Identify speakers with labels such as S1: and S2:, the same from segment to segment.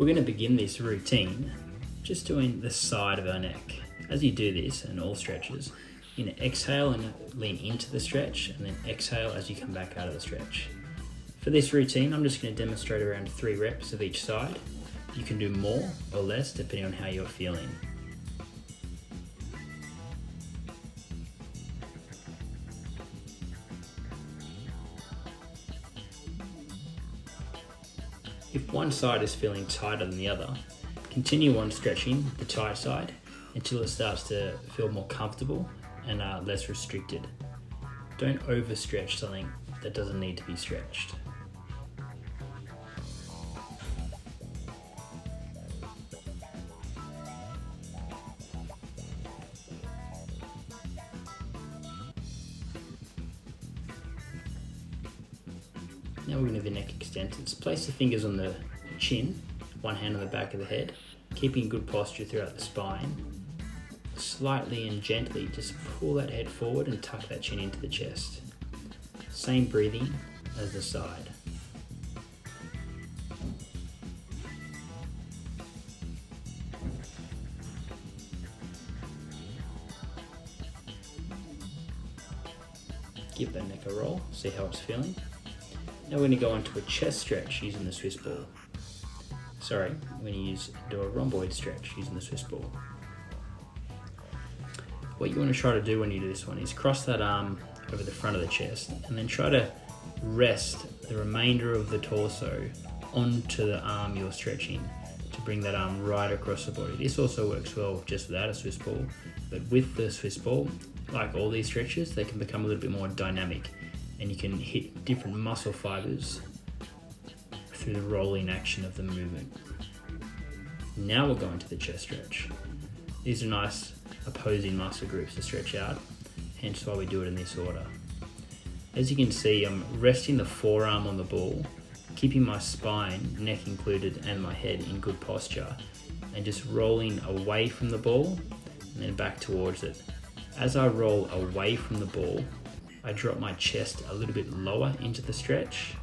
S1: We're going to begin this routine just doing the side of our neck. As you do this, and all stretches, you're going to exhale and lean into the stretch, and then exhale as you come back out of the stretch. For this routine, I'm just going to demonstrate around 3 reps of each side. You can do more or less depending on how you're feeling. If one side is feeling tighter than the other, continue on stretching the tight side until it starts to feel more comfortable and less restricted. Don't overstretch something that doesn't need to be stretched. Now we're going to do the neck extensions. Place the fingers on the chin, one hand on the back of the head, keeping good posture throughout the spine. Slightly and gently just pull that head forward and tuck that chin into the chest. Same breathing as the side. Give that neck a roll, see how it's feeling. Now we're going to go into a chest stretch using the Swissball. Sorry, we're going to do a rhomboid stretch using the Swissball. What you want to try to do when you do this one is cross that arm over the front of the chest and then try to rest the remainder of the torso onto the arm you're stretching to bring that arm right across the body. This also works well just without a Swissball, but with the Swissball, like all these stretches, they can become a little bit more dynamic and you can hit different muscle fibers through the rolling action of the movement. Now we'll go into the chest stretch. These are nice opposing muscle groups to stretch out, hence why we do it in this order. As you can see, I'm resting the forearm on the ball, keeping my spine, neck included, and my head in good posture, and just rolling away from the ball and then back towards it. As I roll away from the ball, I drop my chest a little bit lower into the stretch,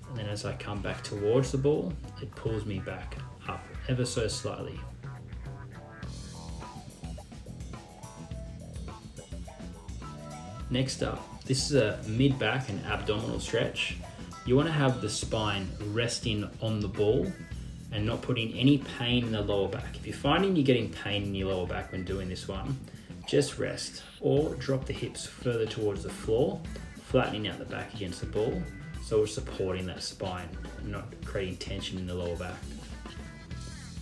S1: and then as I come back towards the ball, it pulls me back up ever so slightly. Next up, this is a mid-back and abdominal stretch. You want to have the spine resting on the ball and not putting any pain in the lower back. If you're finding you're getting pain in your lower back when doing this one, just rest or drop the hips further towards the floor, flattening out the back against the ball so we're supporting that spine and not creating tension in the lower back.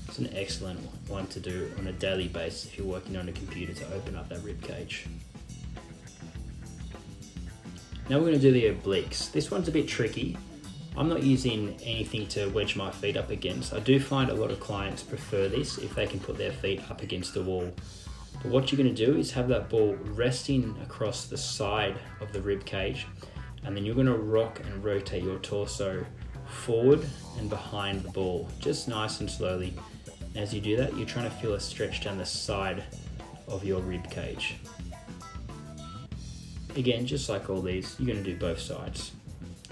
S1: It's an excellent one to do on a daily basis if you're working on a computer to open up that rib cage. Now we're going to do the obliques. This one's a bit tricky. I'm not using anything to wedge my feet up against. I do find a lot of clients prefer this if they can put their feet up against the wall. But what you're going to do is have that ball resting across the side of the rib cage, and then you're going to rock and rotate your torso forward and behind the ball, just nice and slowly. And as you do that, you're trying to feel a stretch down the side of your rib cage. Again, just like all these, you're going to do both sides.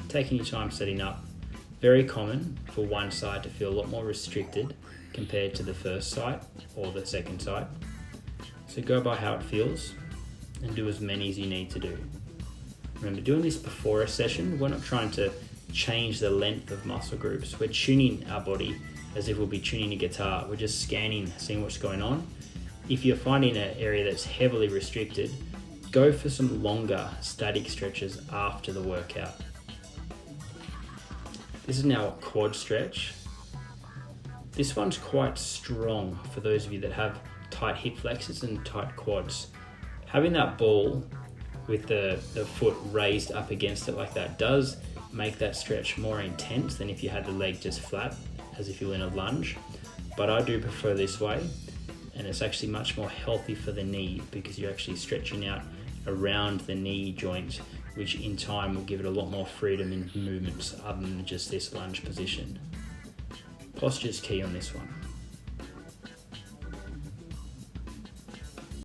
S1: Taking your time setting up. Very common for one side to feel a lot more restricted compared to the first side or the second side. So go by how it feels and do as many as you need to do. Remember, doing this before a session, we're not trying to change the length of muscle groups. We're tuning our body as if we'll be tuning a guitar. We're just scanning, seeing what's going on. If you're finding an area that's heavily restricted, go for some longer static stretches after the workout. This is now a quad stretch. This one's quite strong for those of you that have tight hip flexors and tight quads. Having that ball with the foot raised up against it like that does make that stretch more intense than if you had the leg just flat, as if you're in a lunge. But I do prefer this way, and it's actually much more healthy for the knee because you're actually stretching out around the knee joint, which in time will give it a lot more freedom in movements other than just this lunge position. Posture is key on this one.